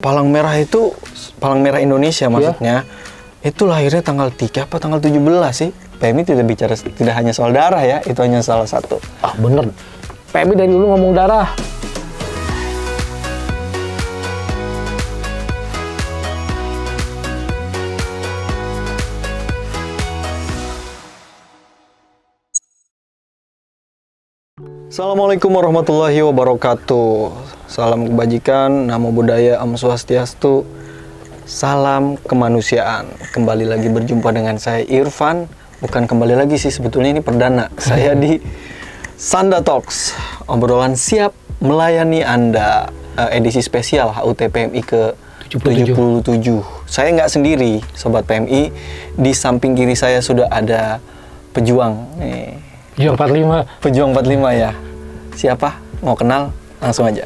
Palang Merah itu, Palang Merah Indonesia maksudnya, itu lahirnya tanggal 3 apa tanggal 17 sih? PMI tidak bicara, tidak hanya soal darah ya, itu hanya salah satu. Ah bener, PMI dari dulu ngomong darah. Assalamualaikum warahmatullahi wabarakatuh. Salam kebajikan, namo buddhaya, Om Swastiastu. Salam kemanusiaan. Kembali lagi berjumpa dengan saya Irfan. Bukan kembali lagi sih, sebetulnya ini perdana. Saya di Sanda Talks. Obrolan siap melayani Anda. Edisi spesial HUT PMI ke 77. Saya nggak sendiri, Sobat PMI. Di samping kiri saya sudah ada pejuang. Pejuang 45. Pejuang 45 ya. Siapa? Mau kenal? Langsung aja.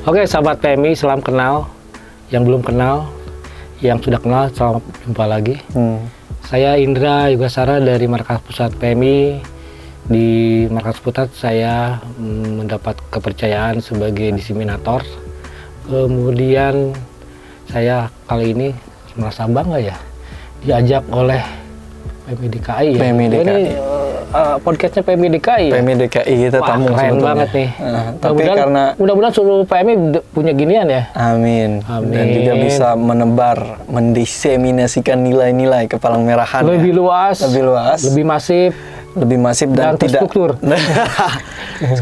Oke, sahabat PMI, salam kenal. Yang belum kenal, yang sudah kenal, selamat jumpa lagi. Saya Indra Yugasara dari Markas Pusat PMI. Di Markas Pusat saya mendapat kepercayaan sebagai diseminator. Kemudian saya kali ini merasa bangga ya, diajak oleh PMI DKI ya. PMI DKI. Ini podcastnya PMI DKI ya? PMI DKI kita tamu keren banget nih. Tapi karena mudah-mudahan seluruh PMI punya ginian ya. Amin. Dan juga bisa menebar, mendiseminasikan nilai-nilai Palang Merahan. Lebih ya. luas, lebih masif dan tidak terstruktur.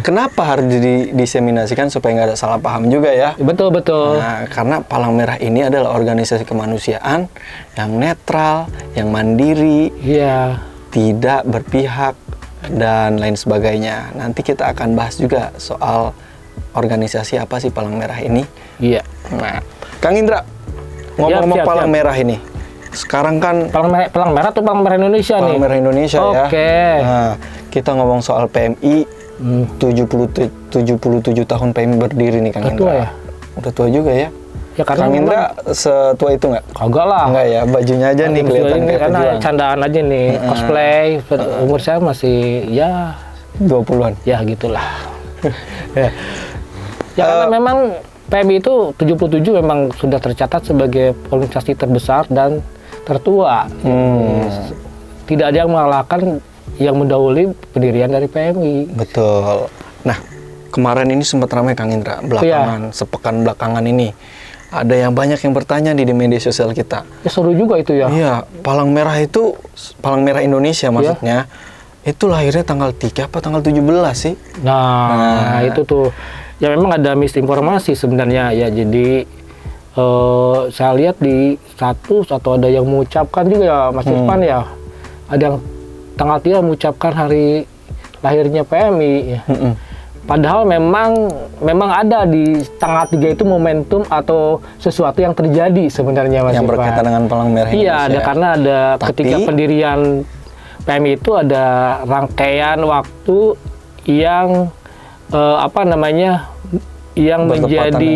Kenapa harus didiseminasikan supaya nggak ada salah paham juga ya? Betul. Nah, karena Palang Merah ini adalah organisasi kemanusiaan yang netral, yang mandiri. Iya. Tidak berpihak dan lain sebagainya. Nanti kita akan bahas juga soal organisasi apa sih Palang Merah ini. Iya. Nah, Kang Indra, ngomong-ngomong Palang Merah ini, sekarang kan Palang Merah atau Palang Merah Indonesia nih? Palang Merah Indonesia ya. Oke. Nah, kita ngomong soal PMI, 77 tahun PMI berdiri nih Kang Indra. Tua ya? Udah tua juga ya. Ya karena Kang Indra setua itu nggak? Kagak lah. Enggak ya, bajunya aja nih kelihatan kayak karena pejuang. candaan aja nih, cosplay. Umur saya masih ya 20-an. Ya gitulah. Ya karena memang PMI itu 77 memang sudah tercatat sebagai organisasi terbesar dan tertua. Tidak ada yang mengalahkan yang mendahului pendirian dari PMI. Betul. Nah, kemarin ini sempat ramai Kang Indra, sepekan belakangan ini. Ada yang banyak yang bertanya di media sosial kita. Ya, seru juga itu ya. Iya, Palang Merah itu, Palang Merah Indonesia maksudnya, itu lahirnya tanggal 3 apa tanggal 17 sih? Nah, itu tuh. Ya memang ada misinformasi sebenarnya ya. Jadi saya lihat di status atau ada yang mengucapkan juga ya Mas Irfan ya. Ada yang tanggal 3 mengucapkan hari lahirnya PMI ya. Padahal memang ada di tanggal 3 itu momentum atau sesuatu yang terjadi sebenarnya Mas Yang Irfan. berkaitan dengan Palang Merah Indonesia. Iya, ada karena ada ketika pendirian PMI itu ada rangkaian waktu yang yang menjadi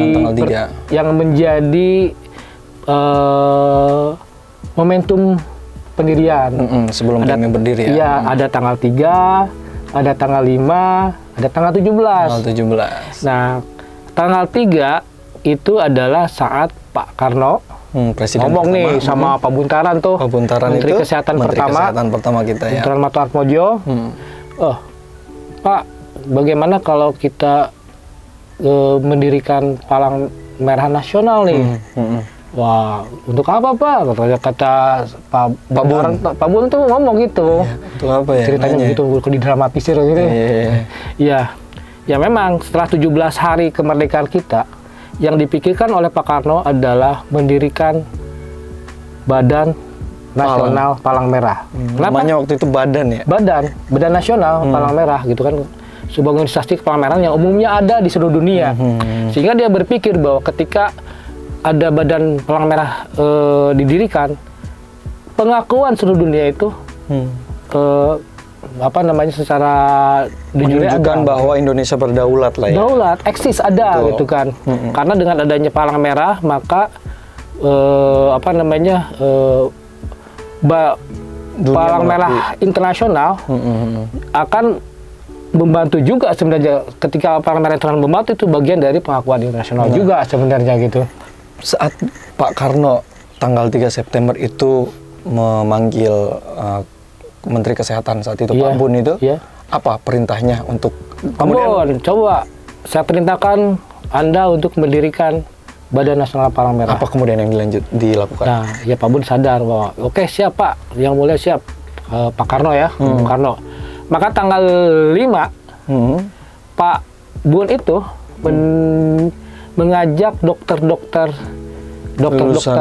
momentum pendirian. Sebelum PMI berdiri ya. Iya, ada tanggal 3, ada tanggal 5, ada tanggal 17. Tanggal 17. Nah, tanggal 3 itu adalah saat Pak Karno Presiden ngomong pertama, nih sama Pak Buntaran tuh. Pak Buntaran Menteri itu Kesehatan Menteri Kesehatan pertama kita ya. Buntaran Matoartmojo. Pak, bagaimana kalau kita mendirikan Palang Merah Nasional nih? Wah, untuk apa Pak? Kata Pak Bun tuh ngomong gitu. Itu apa ya? Ceritanya begitu, didramatisir gitu. Iya. Ya memang setelah 17 hari kemerdekaan kita, yang dipikirkan oleh Pak Karno adalah mendirikan Badan Nasional Palang Merah. Namanya waktu itu Badan ya? Badan Nasional Palang Merah gitu kan. Sebuah organisasi Palang Merah yang umumnya ada di seluruh dunia. Sehingga dia berpikir bahwa ketika ada Badan Palang Merah didirikan, pengakuan seluruh dunia itu secara menunjukkan bahwa Indonesia berdaulat lah ya. Daulat, eksis ada. Betul. Gitu kan. Karena dengan adanya Palang Merah maka Palang Merah Internasional akan membantu juga sebenarnya. Ketika Palang Merah Internasional membantu, itu bagian dari pengakuan internasional juga sebenarnya gitu. saat Pak Karno tanggal 3 September itu memanggil Menteri Kesehatan saat itu, Pak Bun itu, apa perintahnya untuk kemudian? Coba saya perintahkan Anda untuk mendirikan Badan Nasional Palang Merah. Apa kemudian yang dilakukan? Nah, ya Pak Bun sadar bahwa oke, siap Pak, yang mulia siap, Pak Karno ya, Bung Karno. Maka tanggal 5 Pak Bun itu mengajak dokter-dokter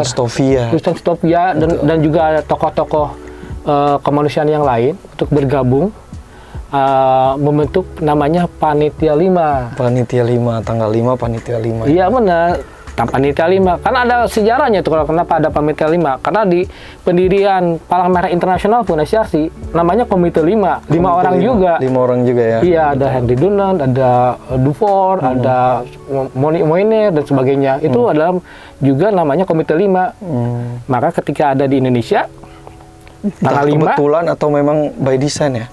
Stovia dan juga tokoh-tokoh kemanusiaan yang lain untuk bergabung membentuk namanya Panitia 5. Panitia 5, tanggal 5 Panitia 5. Iya benar, Panitia 5. Karena ada sejarahnya tuh kenapa ada Panitia 5. Karena di pendirian Palang Merah Internasional pun Asiasi namanya Komite 5. 5 orang juga. 5 orang juga ya. Iya, ada Henry Dunant, ada Dufour, ada Monique Moynier dan sebagainya. Itu adalah juga namanya Komite 5. Maka ketika ada di Indonesia tanggal 5 kebetulan atau memang by design ya?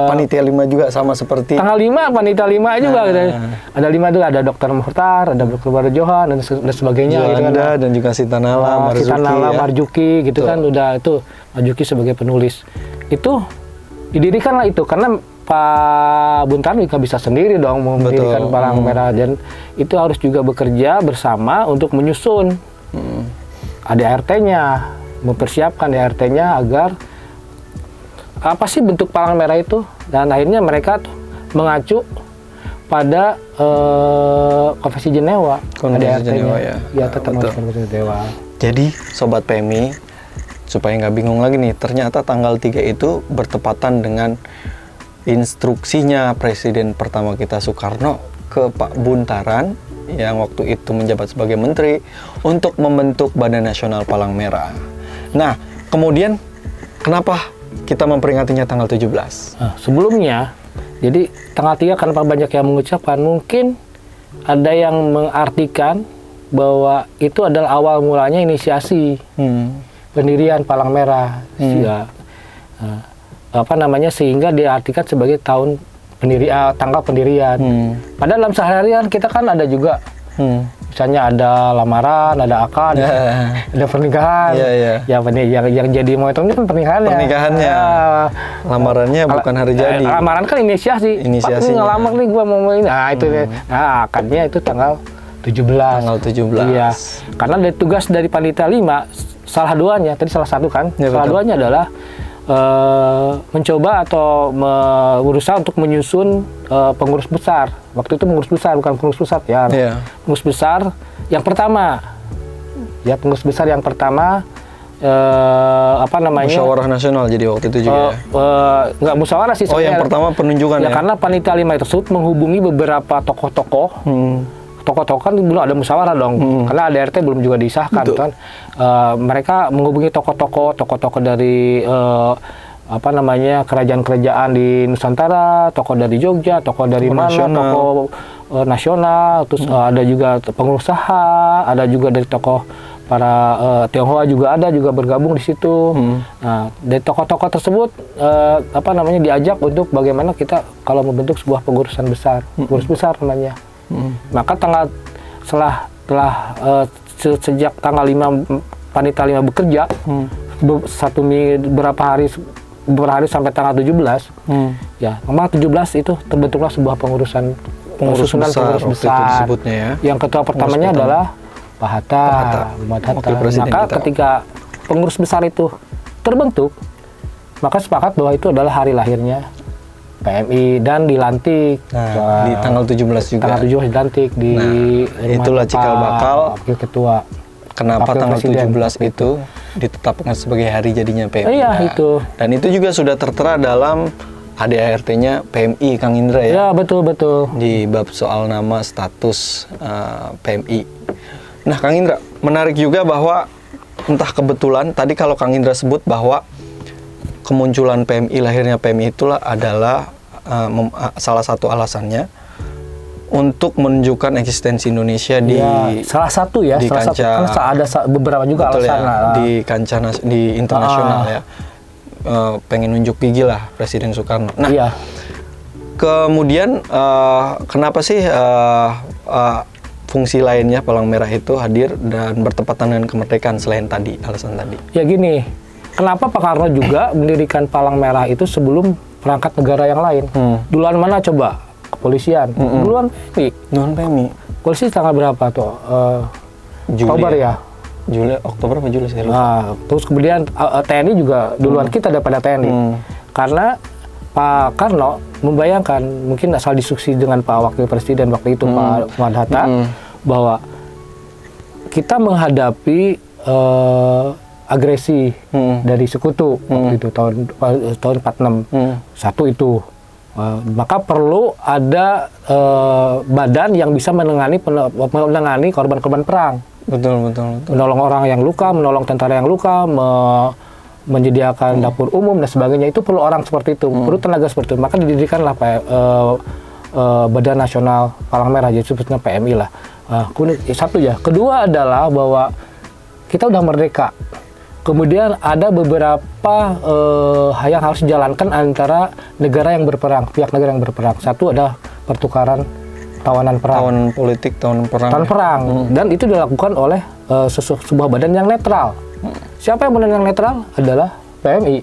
Panitia 5 juga sama seperti tanggal 5 Panitia 5 juga gitu. Ada 5 juga, ada Dr. Mukhtar, ada Dr. Bara Johan dan sebagainya gitu kan. Dan juga Sitanala, Marzuki gitu kan, udah itu Marzuki sebagai penulis. Itu didirikanlah itu karena Pak Bun Karno nggak bisa sendiri dong mendirikan Palang Merah, dan itu harus juga bekerja bersama untuk menyusun ADART-nya, mempersiapkan ADART-nya agar apa sih bentuk Palang Merah itu, dan akhirnya mereka mengacu pada Konvensi Jenewa. Konvensi Jenewa ya tetap Konvensi Jenewa. Jadi Sobat PMI, supaya nggak bingung lagi nih, ternyata tanggal 3 itu bertepatan dengan instruksinya Presiden pertama kita Soekarno ke Pak Buntaran yang waktu itu menjabat sebagai menteri untuk membentuk Badan Nasional Palang Merah. Nah, kemudian kenapa kita memperingatinya tanggal 17? Nah, sebelumnya, jadi tanggal 3 kenapa banyak yang mengucapkan, mungkin ada yang mengartikan bahwa itu adalah awal mulanya inisiasi pendirian Palang Merah. Sehingga diartikan sebagai tahun tanggal pendirian. Padahal dalam sehari-harian kita kan ada juga misalnya ada lamaran, ada akad, ada pernikahan. Yang jadi momentum ini kan pernikahannya. Lamarannya bukan hari jadi. Lamaran kan inisiasi. Pak, ini ngelamar nih gua mau ini. Nah, itu akadnya itu tanggal 17. Tanggal 17. Iya. Karena dari tugas dari Panitia 5 salah satu kan. Salah duanya adalah mencoba atau berusaha untuk menyusun pengurus besar. Waktu itu pengurus besar, bukan pengurus pusat ya. Pengurus besar yang pertama. Ya, pengurus besar yang pertama Musyawarah Nasional jadi waktu itu juga. Nggak musyawarah sih. Yang pertama penunjukan ya. Karena Panitia 5 tersebut menghubungi beberapa tokoh-tokoh. Tokoh-tokoh kan belum ada musyawarah dong, karena ADART belum juga disahkan kan. Mereka menghubungi tokoh-tokoh dari kerajaan-kerajaan di Nusantara, tokoh dari Jogja, tokoh dari tokoh nasional, terus ada juga pengusaha, ada juga dari tokoh para Tionghoa juga ada juga bergabung di situ. Nah, dari tokoh-tokoh tersebut diajak untuk bagaimana kita kalau membentuk sebuah pengurusan besar, pengurus besar namanya. Maka setelah sejak tanggal 5 Panitia 5 bekerja, beberapa hari sampai tanggal 17, ya memang 17 itu terbentuklah sebuah pengurus besar disebutnya ya. Yang ketua pertamanya adalah Pak Hatta. Maka ketika pengurus besar itu terbentuk, maka sepakat bahwa itu adalah hari lahirnya PMI dan dilantik. Di tanggal 17 juga. Tanggal 17 dilantik di itulah cikal bakal wakil ketua. Kenapa tanggal 17 itu ditetapkan sebagai hari jadinya PMI. Iya, itu. Dan itu juga sudah tertera dalam ADART-nya PMI, Kang Indra ya. Ya, betul. Di bab soal nama status PMI. Nah, Kang Indra, menarik juga bahwa entah kebetulan tadi kalau Kang Indra sebut bahwa kemunculan PMI, lahirnya PMI itulah adalah salah satu alasannya untuk menunjukkan eksistensi Indonesia di salah satu ya, di kancah, ada beberapa juga alasan di kancah di internasional ya. Pengen nunjuk gigi lah Presiden Soekarno. Nah, kemudian kenapa sih fungsi lainnya Palang Merah itu hadir dan bertepatan dengan kemerdekaan selain tadi, alasan tadi? Ya gini, kenapa Pak Karno juga mendirikan Palang Merah itu sebelum perangkat negara yang lain? Duluan mana coba? Kepolisian. Duluan PMI. Duluan PMI. Polisi tanggal berapa tuh? Oktober ya? Juli, Oktober apa Juli saya lupa. Nah, terus kemudian TNI juga duluan kita daripada TNI. Karena Pak Karno membayangkan, mungkin asal diskusi dengan Pak Wakil Presiden waktu itu Pak Muhammad Hatta, bahwa kita menghadapi agresi dari sekutu waktu itu tahun 46. Satu itu, maka perlu ada badan yang bisa menangani korban-korban perang. Betul. Menolong orang yang luka, menolong tentara yang luka, menyediakan dapur umum dan sebagainya. Itu perlu orang seperti itu, perlu tenaga seperti itu. Maka didirikanlah Badan Nasional Palang Merah, jadi sebutnya PMI lah. Satu ya. Kedua adalah bahwa kita udah merdeka. Kemudian ada beberapa yang harus dijalankan antara negara yang berperang, pihak negara yang berperang. Satu ada pertukaran tawanan perang. Tawanan politik, tawanan perang. Tawanan perang. Dan itu dilakukan oleh sebuah badan yang netral. Siapa yang badan yang netral? Adalah PMI.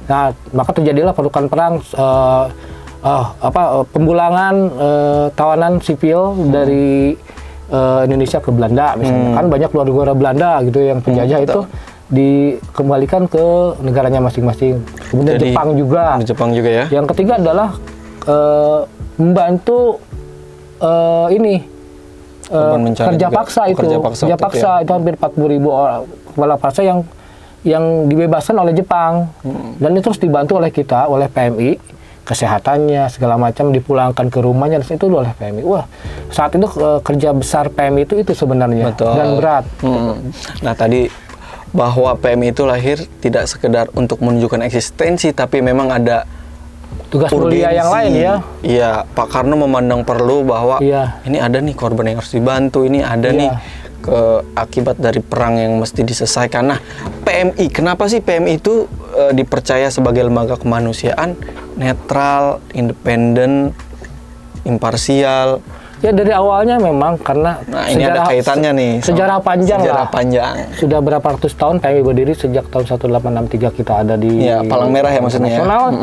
Nah, maka terjadilah pertukaran perang, pembulangan tawanan sipil dari Indonesia ke Belanda misalnya. Kan banyak luar Belanda gitu yang penjajah itu dikembalikan ke negaranya masing-masing. Kemudian jadi, Jepang juga ya. Yang ketiga adalah membantu kerja paksa itu hampir 40.000 orang kepala paksa yang dibebaskan oleh Jepang. Dan itu terus dibantu oleh kita, oleh PMI, kesehatannya segala macam dipulangkan ke rumahnya, dan itu oleh PMI. Wah, saat itu kerja besar PMI itu sebenarnya. Betul. Dan berat. Nah, tadi bahwa PMI itu lahir tidak sekedar untuk menunjukkan eksistensi, tapi memang ada tugas mulia yang lain ya. Iya, Pak Karno memandang perlu bahwa ini ada nih korban yang harus dibantu, ini ada nih akibat dari perang yang mesti diselesaikan. Nah, PMI, kenapa sih PMI itu dipercaya sebagai lembaga kemanusiaan, netral, independen, imparsial? Ya dari awalnya memang karena ini ada kaitannya nih. Sejarah panjang. Sudah berapa ratus tahun PMI berdiri, sejak tahun 1863 kita ada di Palang Merah ya maksudnya. Nasional.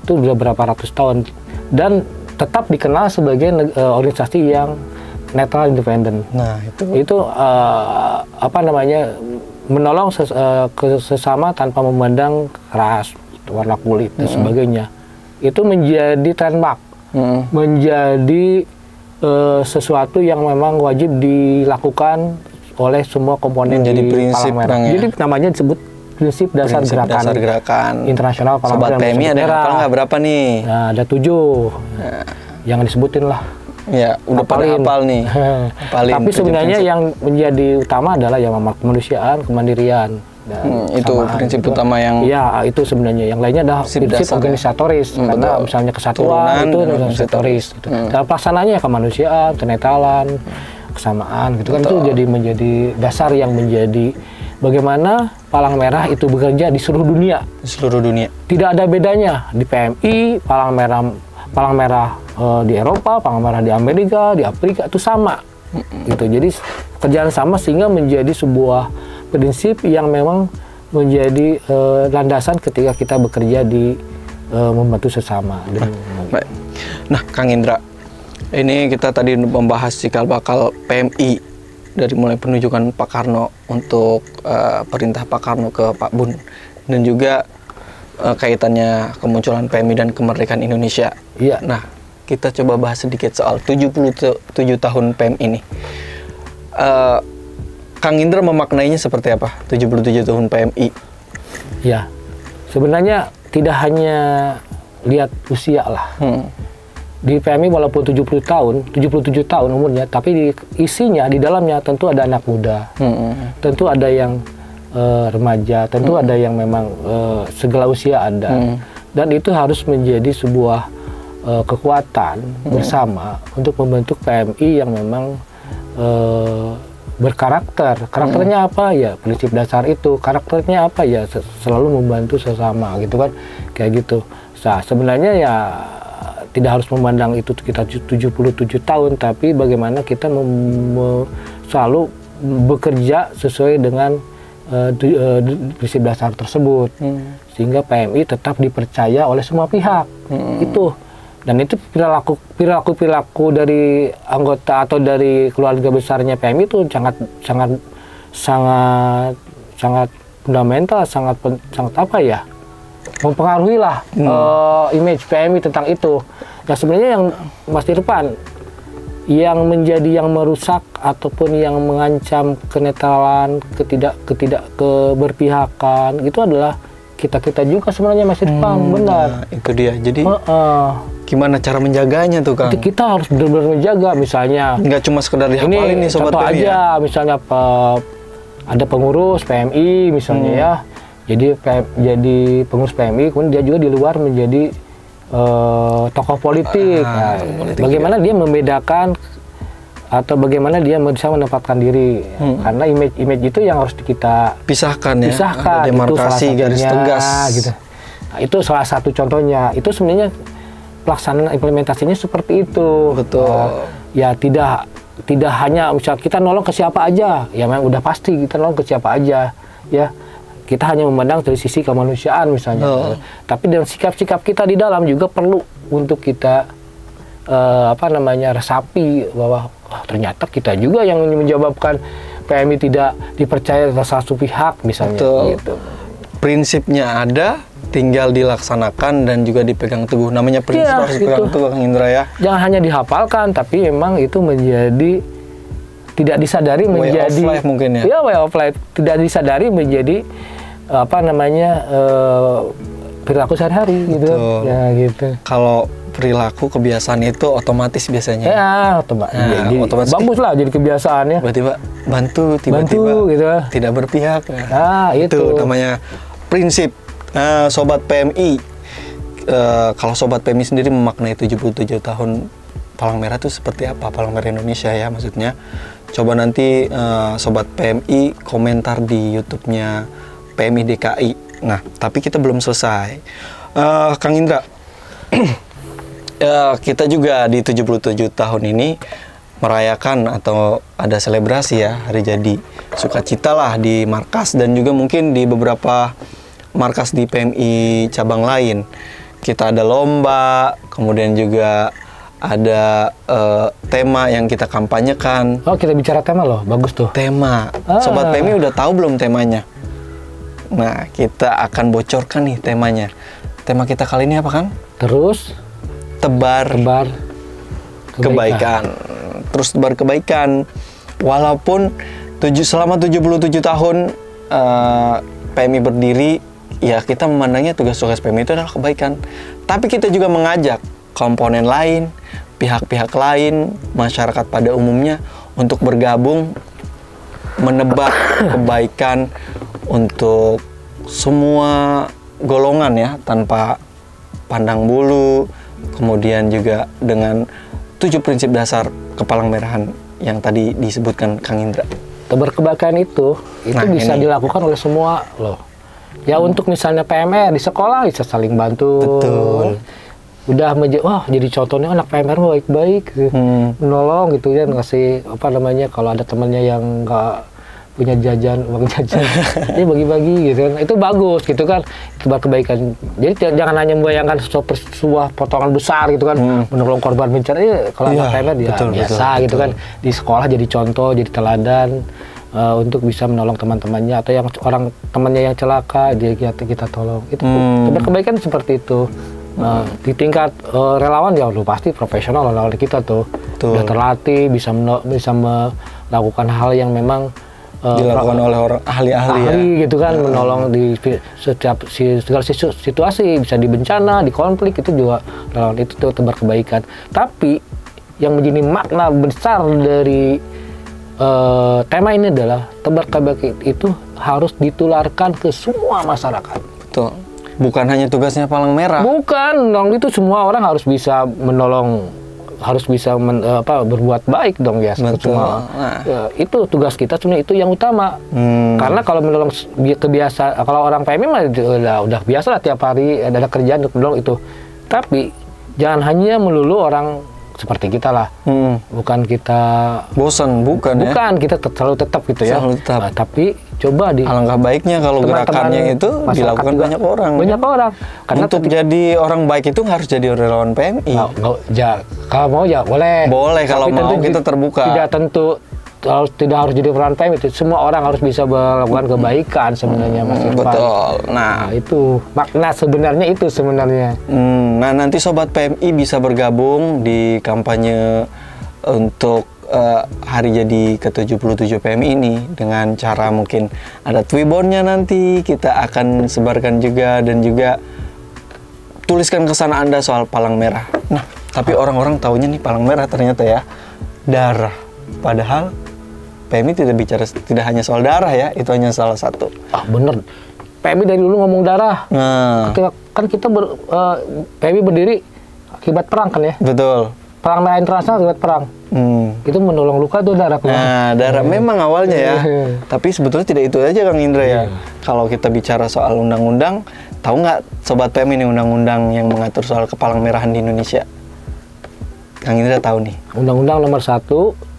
Itu sudah berapa ratus tahun dan tetap dikenal sebagai organisasi yang netral, independen. Nah, itu menolong sesama tanpa memandang ras, warna kulit dan sebagainya. Itu menjadi trademark. Menjadi sesuatu yang memang wajib dilakukan oleh semua komponen di Palang Merah. Jadi namanya disebut prinsip dasar gerakan internasional Palang Merah. Sobat PMI ada yang hafal nggak berapa nih? Nah, ada 7. Jangan disebutin lah. Ya, udah pada hafal nih. Tapi sebenarnya yang menjadi utama adalah yang kemanusiaan, kemandirian. Itu prinsip utama yang... Ya, itu sebenarnya. Yang lainnya adalah prinsip organisatoris. Karena misalnya kesatuan, itu organisatoris. Gitu. Dan pelaksanaannya kemanusiaan, kenetralan, kesamaan. Gitu kan. Itu menjadi dasar yang menjadi bagaimana Palang Merah itu bekerja di seluruh dunia. Di seluruh dunia. Tidak ada bedanya. Di PMI, Palang Merah di Eropa, Palang Merah di Amerika, di Afrika, itu sama. Gitu. Jadi kerjaan sama sehingga menjadi sebuah prinsip yang memang menjadi landasan ketika kita bekerja di membantu sesama. Baik. Nah, Kang Indra, ini kita tadi membahas cikal bakal PMI dari mulai penunjukan Pak Karno untuk perintah Pak Karno ke Pak Bun, dan juga kaitannya kemunculan PMI dan kemerdekaan Indonesia. Iya. Nah, kita coba bahas sedikit soal 77 tahun PMI ini. Kang Indra memaknainya seperti apa 77 tahun PMI? Ya, sebenarnya tidak hanya lihat usia lah. Di PMI walaupun 77 tahun umurnya, tapi isinya di dalamnya tentu ada anak muda, tentu ada yang remaja, tentu ada yang memang segala usia ada, dan itu harus menjadi sebuah kekuatan bersama untuk membentuk PMI yang memang berkarakter. Karakternya apa ya? Prinsip dasar itu. Karakternya apa ya? Selalu membantu sesama gitu kan, kayak gitu. Nah, sebenarnya ya tidak harus memandang itu kita 77 tahun, tapi bagaimana kita selalu bekerja sesuai dengan prinsip dasar tersebut, sehingga PMI tetap dipercaya oleh semua pihak. Itu, dan itu perilaku dari anggota atau dari keluarga besarnya PMI itu sangat fundamental, sangat apa ya, mempengaruhi lah image PMI tentang itu. Nah sebenarnya yang Mas Irfan yang merusak ataupun yang mengancam kenetralan, keberpihakan itu adalah kita juga sebenarnya, Mas Irfan. Benar. Nah, itu dia. Jadi gimana cara menjaganya tuh, Kang? Kita harus benar-benar menjaga, misalnya. Nggak cuma sekedar dihafalin nih Sobat contoh PMI aja, ya? misalnya ada pengurus PMI misalnya ya. Jadi pengurus PMI, kemudian dia juga di luar menjadi tokoh politik. Bagaimana dia membedakan atau bagaimana dia bisa menempatkan diri, karena image itu yang harus kita pisahkan ya, ada demarkasi, garis tegas gitu. Nah, itu salah satu contohnya. Itu sebenarnya pelaksanaan implementasinya seperti itu. Betul. Ya tidak hanya misal kita nolong ke siapa aja, ya memang udah pasti kita nolong ke siapa aja, ya. Kita hanya memandang dari sisi kemanusiaan misalnya. Tapi dengan sikap-sikap kita di dalam juga perlu untuk kita resapi bahwa ternyata kita juga yang menyebabkan PMI tidak dipercaya oleh satu pihak misalnya. Gitu. Prinsipnya ada, tinggal dilaksanakan dan juga dipegang teguh. Namanya prinsip harus dipegang teguh, Kang Indra ya. Jangan hanya dihafalkan, tapi memang itu menjadi tidak disadari way menjadi of life mungkin ya. Ya, way of life. Tidak disadari menjadi perilaku sehari-hari gitu. Ya gitu. Kalau perilaku kebiasaan itu otomatis biasanya. Ya, otomatis. Bagus lah jadi kebiasaannya. Tiba-tiba bantu, tiba-tiba gitu. Tidak berpihak. Itu namanya prinsip. Sobat PMI, kalau Sobat PMI sendiri memaknai 77 tahun Palang Merah itu seperti apa? Palang Merah Indonesia ya maksudnya. Coba nanti Sobat PMI komentar di YouTube-nya PMI DKI. Nah, tapi kita belum selesai. Kang Indra, kita juga di 77 tahun ini merayakan atau ada selebrasi ya, hari jadi. Sukacita lah di markas dan juga mungkin di beberapa markas di PMI cabang lain. Kita ada lomba, kemudian juga ada tema yang kita kampanyekan. Oh, kita bicara tema loh, bagus tuh. Tema. Sobat PMI udah tahu belum temanya? Nah, kita akan bocorkan nih temanya. Tema kita kali ini apa, Kang? Terus tebar kebaikan. Terus tebar kebaikan. Walaupun selama 77 tahun PMI berdiri, ya kita memandangnya tugas-tugas PMI itu adalah kebaikan. Tapi kita juga mengajak komponen lain, pihak-pihak lain, masyarakat pada umumnya untuk bergabung menebar kebaikan untuk semua golongan ya, tanpa pandang bulu. Kemudian juga dengan 7 prinsip dasar kepalang merahan yang tadi disebutkan Kang Indra. Tebar kebaikan itu bisa dilakukan oleh semua loh. Ya untuk misalnya PMR di sekolah bisa saling bantu. Betul. Udah jadi contohnya anak PMR baik-baik, menolong gitu ya, ngasih kalau ada temannya yang nggak punya uang jajan, dia bagi-bagi gitu kan. Itu bagus gitu kan, tebar kebaikan. Jadi jangan hanya membayangkan sebuah potongan besar gitu kan, menolong korban bencana. Kalau anak PMR biasa gitu kan, di sekolah jadi contoh, jadi teladan. Untuk bisa menolong teman-temannya atau yang orang temannya yang celaka, dia kita tolong. Itu tebar kebaikan seperti itu. Di tingkat relawan ya udah pasti profesional relawan kita tuh. Udah terlatih, bisa melakukan hal yang memang dilakukan oleh orang ahli-ahli ya. Gitu kan, menolong di setiap segala situasi, bisa di bencana, di konflik, itu juga relawan itu tuh tebar kebaikan. Tapi yang menjadi makna besar dari tema ini adalah tebar kebaikan itu harus ditularkan ke semua masyarakat. Betul. Bukan hanya tugasnya Palang Merah. Bukan, itu semua orang harus bisa menolong, harus bisa berbuat baik dong ya. Semua. Itu tugas kita sebenarnya, itu yang utama. Karena kalau menolong kalau orang PMI mah udah biasa lah, tiap hari ada kerjaan untuk menolong itu. Tapi jangan hanya melulu orang seperti kita lah. Bukan kita bosan, bukan ya? Bukan, kita selalu tetap gitu ya. Selalu tetap. Nah, tapi coba alangkah baiknya kalau gerakannya itu dilakukan banyak orang. Banyak orang. Karena untuk jadi orang baik itu harus jadi relawan PMI. Kalau mau ya boleh. Boleh, kalau mau kita terbuka. Tidak tentu tidak harus jadi relawan PMI, itu semua orang harus bisa melakukan kebaikan sebenarnya, Mas Irfan. Betul. Nah, itu makna sebenarnya itu sebenarnya. Nah, nanti sobat PMI bisa bergabung di kampanye untuk hari jadi ke-77 PMI ini dengan cara mungkin ada Twibbonnya, nanti kita akan sebarkan juga, dan juga tuliskan kesan Anda soal palang merah. Nah, tapi orang-orang taunya nih palang merah ternyata ya darah. Padahal PMI tidak hanya soal darah ya, itu hanya salah satu. Bener. PMI dari dulu ngomong darah. Nah, kan kita PMI berdiri akibat perang kan ya? Betul. Palang Merah Internasional akibat perang. Itu menolong luka tuh darah. Nah, darah memang awalnya ya. Tapi sebetulnya tidak itu aja Kang Indra ya. Kalau kita bicara soal undang-undang, tahu nggak Sobat PMI ini undang-undang yang mengatur soal kepalang merahan di Indonesia? Kang Indra tahu nih. Undang-Undang nomor 1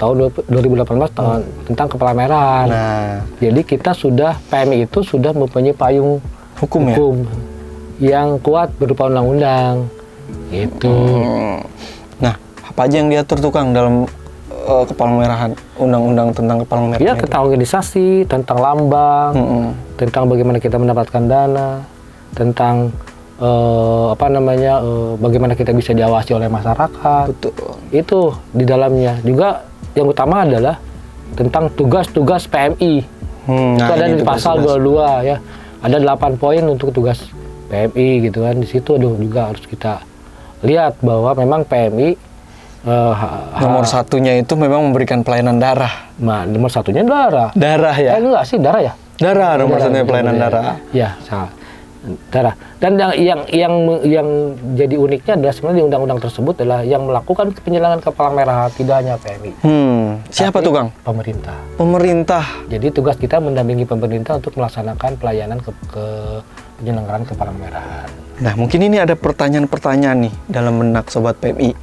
tahun 2018 tentang kepala merahan. Nah, jadi kita PMI itu sudah mempunyai payung hukum yang kuat berupa undang-undang. Gitu. Nah, apa aja yang diatur tuh Kang dalam kepalang merahan? Undang-undang tentang kepalang merahan. Ya, tentang organisasi, tentang lambang, tentang bagaimana kita mendapatkan dana, tentang bagaimana kita bisa diawasi oleh masyarakat. Betul. Itu di dalamnya. Juga yang utama adalah tentang tugas-tugas PMI. Itu ada di pasal 22 ya. Ada 8 poin untuk tugas PMI gitu kan. Di situ juga harus kita lihat bahwa memang PMI nomor satunya itu memang memberikan pelayanan darah. Nah, nomor satunya darah. Darah ya? Enggak sih, darah ya? Darah, nomor satunya pelayanan darah. Ya, salah. Darah. Dan yang jadi uniknya adalah sebenarnya di undang-undang tersebut adalah yang melakukan penyelenggaraan kepalang merah tidak hanya PMI. Siapa tuh Kang? Pemerintah. Pemerintah. Jadi tugas kita mendampingi pemerintah untuk melaksanakan pelayanan ke penyelenggaraan kepalang merahan. Nah, mungkin ini ada pertanyaan-pertanyaan nih dalam benak Sobat PMI.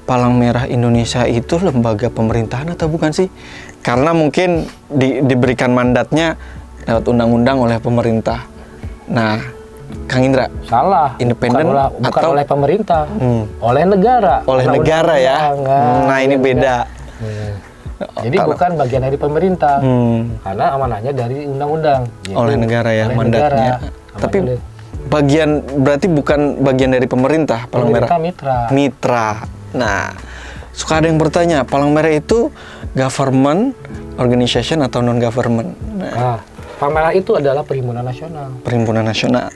Palang Merah Indonesia itu lembaga pemerintahan atau bukan sih? Karena mungkin diberikan mandatnya lewat undang-undang oleh pemerintah. Nah, Kang Indra, salah. Independen bukan oleh pemerintah, oleh negara. Oleh negara ya. Nah, ini beda. Jadi bukan bagian dari pemerintah, karena amanahnya dari undang-undang. Oleh negara ya, mandatnya. Tapi berarti bukan bagian dari pemerintah, Palang Merah. Mitra. Nah, suka ada yang bertanya, Palang Merah itu government organization atau non-government? Nah, Palang Merah itu adalah perhimpunan nasional. Perhimpunan nasional.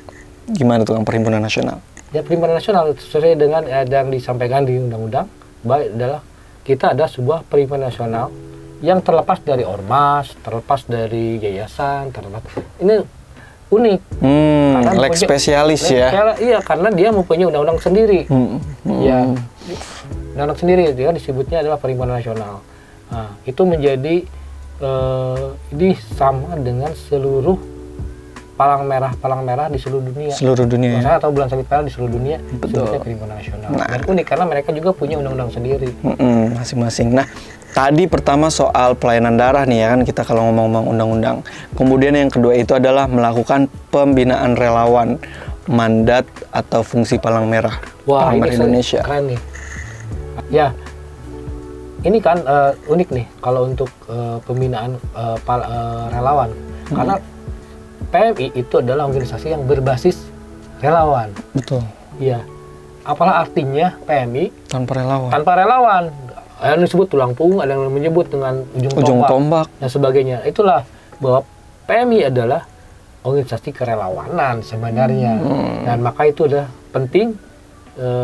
Gimana tuh Kang perhimpunan nasional? Ya, perhimpunan nasional sesuai dengan yang disampaikan di undang-undang, adalah kita ada sebuah perhimpunan nasional yang terlepas dari ormas, terlepas dari yayasan, ini unik. Lex spesialis ya. Iya, karena dia mempunyai undang-undang sendiri. Ya, undang-undang sendiri, dia disebutnya adalah perhimpunan nasional. Nah, itu menjadi ini sama dengan seluruh palang merah di seluruh dunia. Seluruh dunia ya. Atau bulan sabit merah di seluruh dunia. Betul. Perhimpunan nasional. Nah, dan unik karena mereka juga punya undang-undang sendiri. Masing-masing. Nah, tadi pertama soal pelayanan darah nih ya kan, kita kalau ngomong-ngomong undang-undang. Kemudian yang kedua itu adalah melakukan pembinaan relawan, mandat atau fungsi Palang Merah. Wah, Palang ini Merah Indonesia. Keren nih. Ya, ini kan unik nih kalau untuk pembinaan relawan. Karena PMI itu adalah organisasi yang berbasis relawan. Betul. Iya. Apalah artinya PMI tanpa relawan? Tanpa relawan. Ada yang disebut tulang punggung, ada yang menyebut dengan ujung tombak dan sebagainya. Itulah bahwa PMI adalah organisasi kerelawanan sebenarnya. Dan maka itu adalah penting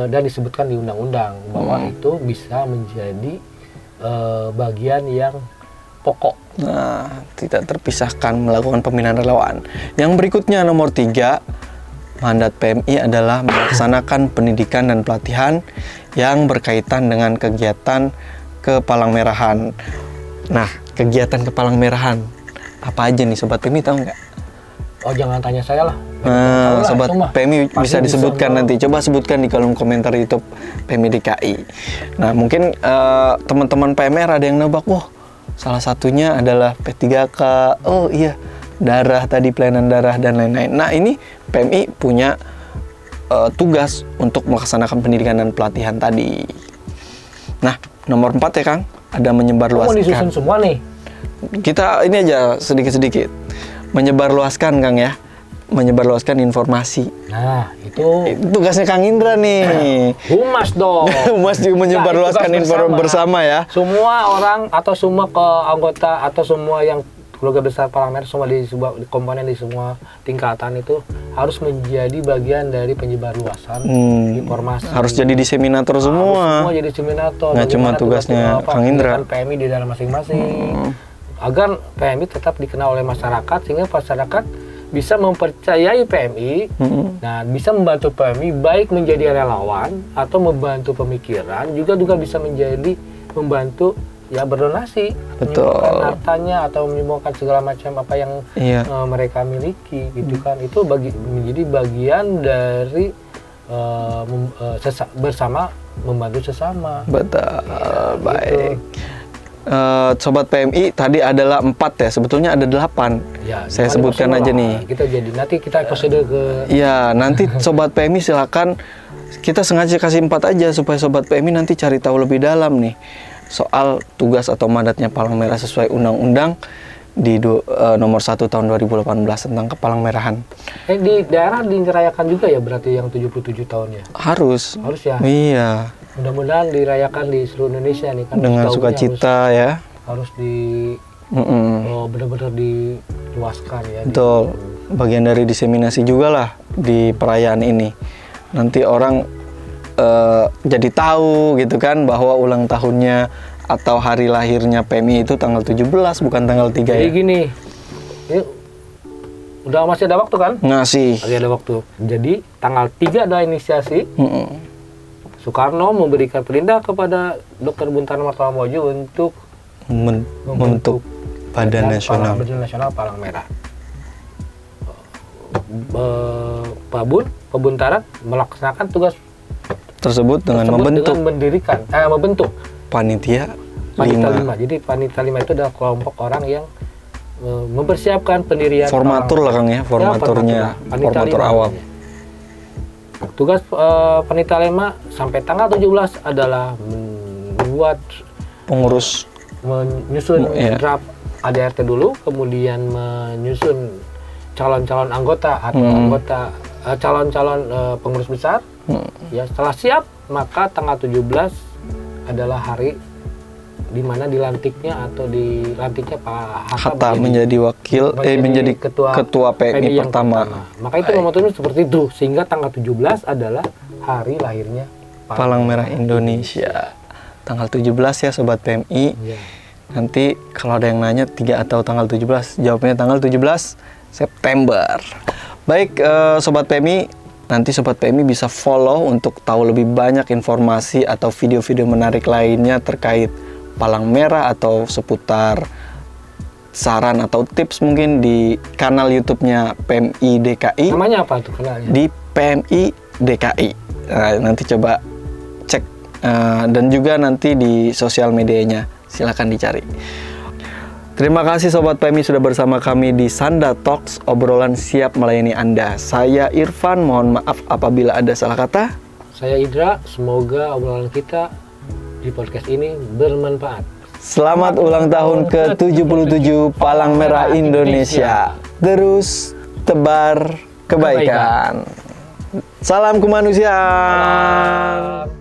dan disebutkan di undang-undang bahwa itu bisa menjadi bagian yang pokok. Nah, tidak terpisahkan melakukan pembinaan relawan. Yang berikutnya nomor 3, mandat PMI adalah melaksanakan pendidikan dan pelatihan yang berkaitan dengan kegiatan kepalang merahan. Nah, kegiatan kepalang merahan apa aja nih Sobat PMI, tahu nggak? Oh, jangan tanya saya lah. Nah, sobat PMI bisa Pasti disebutkan nanti. Coba sebutkan di kolom komentar YouTube PMI DKI. Nah, mungkin teman-teman PMR ada yang nebak, wah, salah satunya adalah P3K. Oh iya, darah tadi, pelayanan darah dan lain-lain. Nah, ini PMI punya tugas untuk melaksanakan pendidikan dan pelatihan tadi. Nah, nomor 4 ya, Kang, ada menyebarluaskan. Mau disusun semua nih. Kita ini aja sedikit-sedikit. Menyebarluaskan, Kang ya. Menyebarluaskan informasi. Nah, itu tugasnya Kang Indra nih. Humas dong. Humas juga menyebarluaskan informasi bersama ya. Semua orang atau semua anggota atau semua yang keluarga besar Palang Merah, semua di sebuah komponen di semua tingkatan itu harus menjadi bagian dari penyebarluasan informasi. Harus jadi diseminator semua. Semua jadi diseminator. Nggak cuma tugasnya Kang Indra. PMI di dalam masing-masing. Agar PMI tetap dikenal oleh masyarakat sehingga masyarakat bisa mempercayai PMI, nah bisa membantu PMI baik menjadi relawan atau membantu pemikiran, juga bisa menjadi membantu ya berdonasi, menyumbangkan hartanya atau menyumbangkan segala macam apa yang mereka miliki, gitu kan. Itu menjadi bagian dari bersama membantu sesama. Betul, ya, baik. Gitu. Sobat PMI tadi adalah 4 ya, sebetulnya ada 8 ya, saya sebutkan aja nih. Kita jadi nanti kita episode ke ya, nanti Sobat PMI silakan, kita sengaja kasih 4 aja supaya Sobat PMI nanti cari tahu lebih dalam nih soal tugas atau mandatnya Palang Merah sesuai undang-undang di nomor 1 tahun 2018 tentang Kepalang-Merahan. Di daerah dirayakan juga ya berarti yang 77 tahunnya? Harus ya? Iya. Mudah-mudahan dirayakan di seluruh Indonesia nih kan. Dengan sukacita ya. Harus benar-benar diluaskan ya. Betul. Bagian dari diseminasi juga lah di perayaan ini. Nanti orang jadi tahu gitu kan bahwa ulang tahunnya atau hari lahirnya PMI itu tanggal 17 bukan tanggal 3 ya. Jadi gini. Udah masih ada waktu kan? Masih ada waktu. Jadi tanggal 3 ada inisiasi. Soekarno memberikan perintah kepada Dr. Buntaran Martawamojo untuk membentuk Badan Nasional Palang Merah. Pak Buntaran melaksanakan tugas tersebut dengan membentuk Panitia 5. Jadi Panitia 5 itu adalah kelompok orang yang mempersiapkan pendirian formatur lah Kang ya, formaturnya, formatur awam. Tugas Panitia 5 sampai tanggal 17 adalah membuat menyusun draft ADRT dulu, kemudian menyusun calon-calon anggota atau calon-calon pengurus besar. Ya, setelah siap maka tanggal 17 adalah hari di mana dilantiknya Pak Hatta menjadi ketua PMI pertama. Maka itu momentumnya seperti itu, sehingga tanggal 17 adalah hari lahirnya Palang Merah Indonesia. Tanggal 17 ya Sobat PMI. Ya. Nanti kalau ada yang nanya 3 atau tanggal 17, jawabnya tanggal 17 September. Baik Sobat PMI, nanti Sobat PMI bisa follow untuk tahu lebih banyak informasi atau video-video menarik lainnya terkait Palang Merah atau seputar saran atau tips mungkin di kanal YouTube-nya PMI DKI. Namanya apa tuh kanalnya? Di PMI DKI. Nah, nanti coba cek dan juga nanti di sosial medianya silakan dicari. Terima kasih Sobat PMI sudah bersama kami di Sanda Talks, obrolan siap melayani Anda. Saya Irfan, mohon maaf apabila ada salah kata. Saya Indra, semoga obrolan kita di podcast ini bermanfaat. Selamat ulang tahun ke-77 Palang Merah Indonesia. Terus tebar kebaikan. Salam kemanusiaan.